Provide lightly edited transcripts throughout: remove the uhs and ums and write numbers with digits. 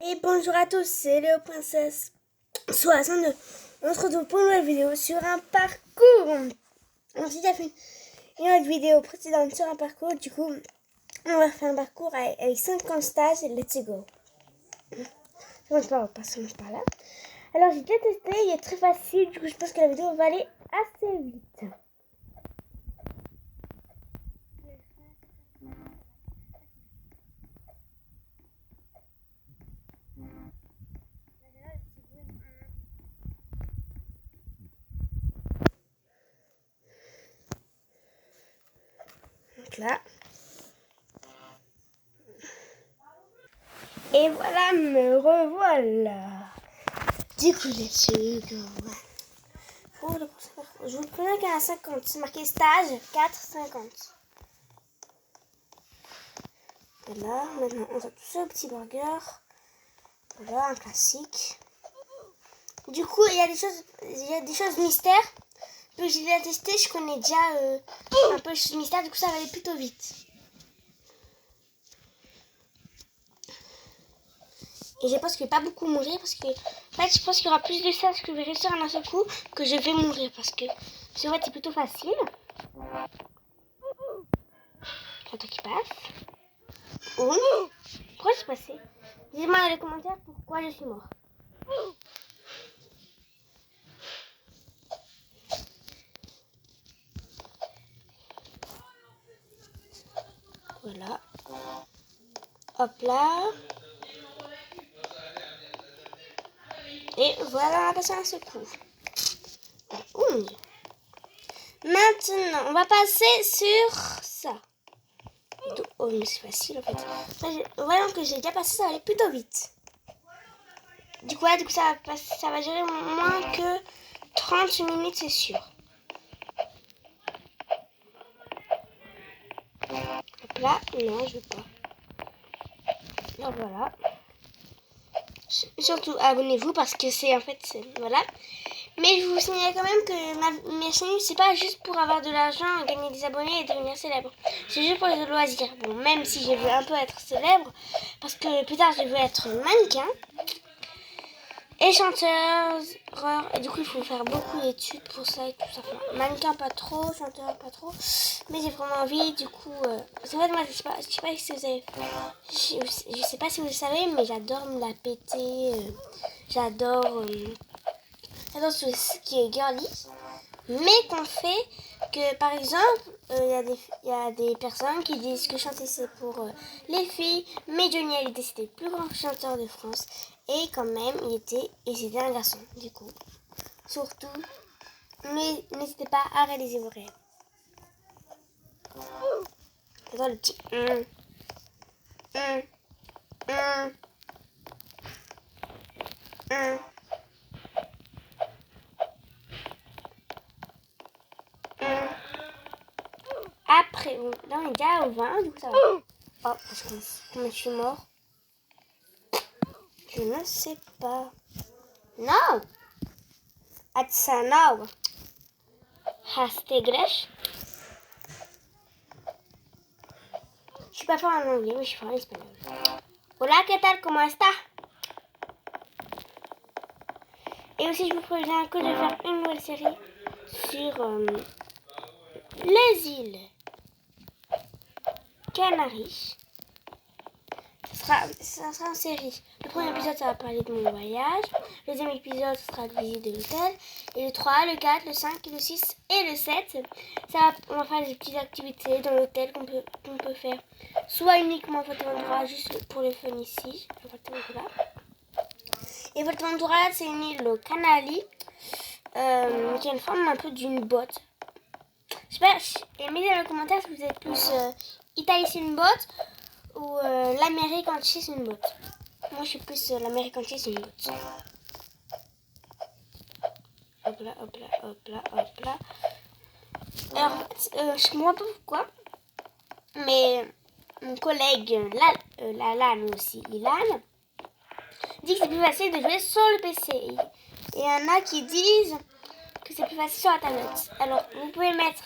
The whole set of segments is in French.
Et bonjour à tous, c'est Léo Princesse 62. On se retrouve pour une nouvelle vidéo sur un parcours. On a déjà fait une autre vidéo précédente sur un parcours. Du coup, on va faire un parcours avec 50 stages. Let's go. On passe par là. Alors, j'ai déjà testé, il est très facile. Du coup, je pense que la vidéo va aller assez vite. Donc là. Et voilà, me revoilà. Du coup, let's go. Je vous préviens qu'à 50, c'est marqué stage 4,50. Voilà, maintenant on a tout ça au petit burger. Voilà, un classique. Du coup, il y a des choses mystères. Que j'ai déjà testé, je connais déjà un peu les choses mystères, du coup ça va aller plutôt vite. Et je pense que je vais pas beaucoup mourir parce que en fait je pense qu'il y aura plus de ça, parce que je vais réussir un seul coup que je vais mourir parce que c'est vrai, c'est plutôt facile. J'attends qu'il passe. Oh, pourquoi c'est passé? Dites-moi dans les commentaires pourquoi je suis mort. Voilà. Hop là. Et voilà, on va passer un seul coup. Maintenant, on va passer sur ça. Oh, mais c'est facile en fait. Voyons que j'ai déjà passé, ça va aller plutôt vite. Du coup, ça va durer moins que 30 minutes, c'est sûr. Hop là, non, je veux pas. Donc voilà. Surtout, abonnez-vous parce que c'est en fait, voilà. Mais je vous signale quand même que ma chaîne, c'est pas juste pour avoir de l'argent, gagner des abonnés et devenir célèbre. C'est juste pour les loisirs. Bon, même si je veux un peu être célèbre, parce que plus tard, je veux être mannequin et chanteuse. Et du coup, il faut faire beaucoup d'études pour ça et tout ça. Enfin, mannequin, pas trop, chanteur, pas trop. Mais j'ai vraiment envie, du coup... c'est vrai, moi, je sais pas si vous avez... Je sais pas si vous le savez, mais j'adore me la péter. J'adore tout ce qui est girly, mais qu'on fait que par exemple il y a des personnes qui disent que chanter c'est pour les filles, mais Johnny Hallyday c'était le plus grand chanteur de France et quand même c'était un garçon. Du coup, surtout, mais n'hésitez pas à réaliser vos rêves. Attends, le petit Après, là on est déjà au 20, du coup ça va. Oh, parce que je suis mort. Je ne sais pas. Non! Atsanau. Hastegresh. Je suis pas fort en anglais, mais je suis fort en espagnol. Hola, ¿qué tal? ¿Cómo está? Et aussi, je vous préviens que je vais faire une nouvelle série sur les îles Canaries. Ça sera en série. Le premier épisode, ça va parler de mon voyage. Le deuxième épisode, ce sera de visite de l'hôtel. Et le 3, le 4, le 5, le 6 et le 7, on va faire des petites activités dans l'hôtel qu'on peut faire. Soit uniquement Fuerteventura, juste pour le fun ici. Et Fuerteventura, c'est une île Canaries qui a une forme un peu d'une botte. Je sais pas, et mettez dans les commentaires si vous êtes plus Italie c'est une botte ou l'Amérique entière c'est une botte. Moi je suis plus l'Amérique entière c'est une botte. Hop là, hop là, hop là, hop là. Alors, je comprends pas pourquoi, mais mon collègue Lalan aussi, Ilan, dit que c'est plus facile de jouer sur le PC. Et il y en a qui disent que c'est plus facile sur la tablette. Alors, vous pouvez mettre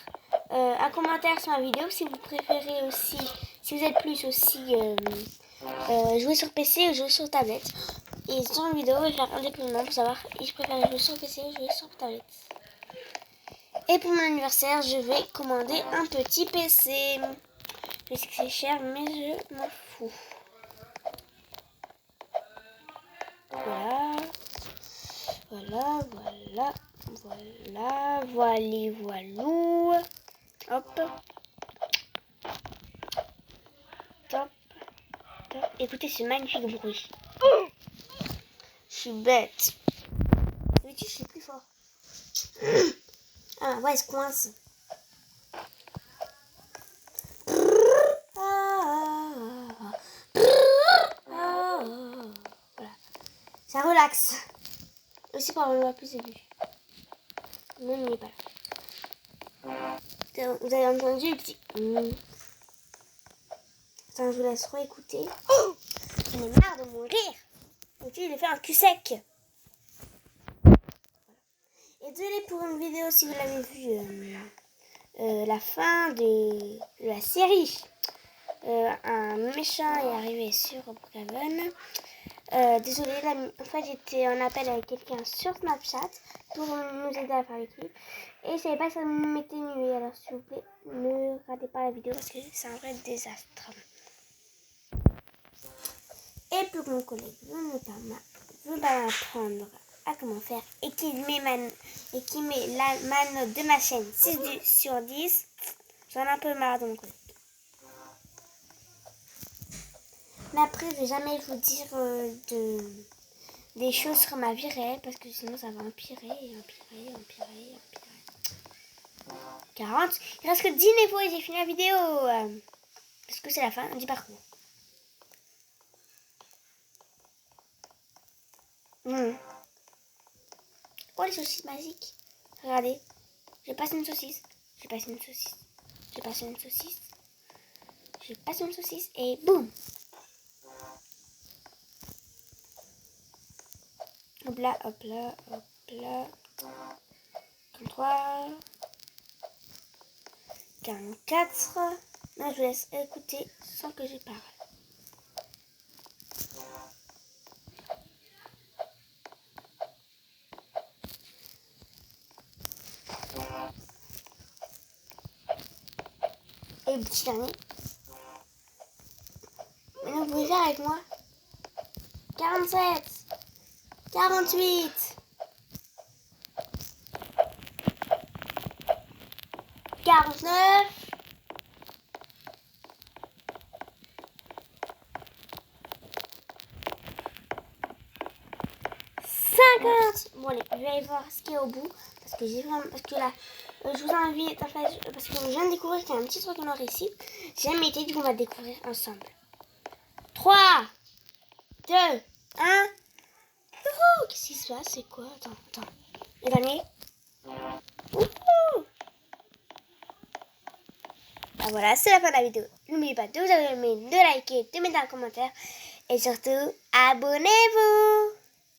un commentaire sur la vidéo si vous préférez aussi, si vous êtes plus aussi jouer sur PC ou jouer sur tablette. Et sur une vidéo, je vais faire un développement pour savoir si je préfère jouer sur PC ou jouer sur tablette. Et pour mon anniversaire, je vais commander un petit PC. Je sais que c'est cher, mais je m'en fous. Voilà. Voilà, voilà. Voilà, voilou. Hop. Top. Top. Écoutez ce magnifique bruit. Je suis bête. D'habitude, je suis plus fort. Ah, ouais, elle se coince. Voilà. Ça relaxe. Aussi, par le plus aigu. Non, il n'est pas là. Vous avez entendu le petit... Attends, je vous laisse réécouter. Oh, j'en ai marre de mourir. Donc, il a fait un cul sec. Et désolé pour une vidéo si vous l'avez vu. La fin de la série. Un méchant est arrivé sur Brookhaven. Désolée, en fait j'étais en appel avec quelqu'un sur Snapchat pour nous aider à faire les clips. Et je savais pas que ça me mettait nuit. Alors s'il vous plaît, ne ratez pas la vidéo parce que c'est un vrai désastre. Et pour mon collègue veut pas m'apprendre à comment faire et qui met la note de ma chaîne 6 sur 10, j'en ai un peu marre de mon collègue. Mais après, je vais jamais vous dire des choses sur ma vie réelle parce que sinon ça va empirer. 40. Il reste que 10 niveaux et j'ai fini la vidéo. Parce que c'est la fin du parcours. Oh, les saucisses magiques. Regardez. J'ai passé une saucisse. J'ai passé une saucisse. Et boum. Hop là. 43. 44. Là, je vous laisse écouter sans que je parle. Et le petit dernier. Maintenant, vous pouvez faire avec moi. 47. 48. 49. 50. Bon allez, je vais aller voir ce qu'il y a au bout. Parce que là, je vous invite, en fait, parce que je viens de découvrir qu'il y a un petit truc noir ici. J'ai jamais été, du coup on va découvrir ensemble. 3, 2, 1. Qu'est-ce qui se passe? C'est quoi? Attends. Le dernier. Bah voilà, c'est la fin de la vidéo. N'oubliez pas de vous abonner, de liker, de mettre un commentaire. Et surtout, abonnez-vous!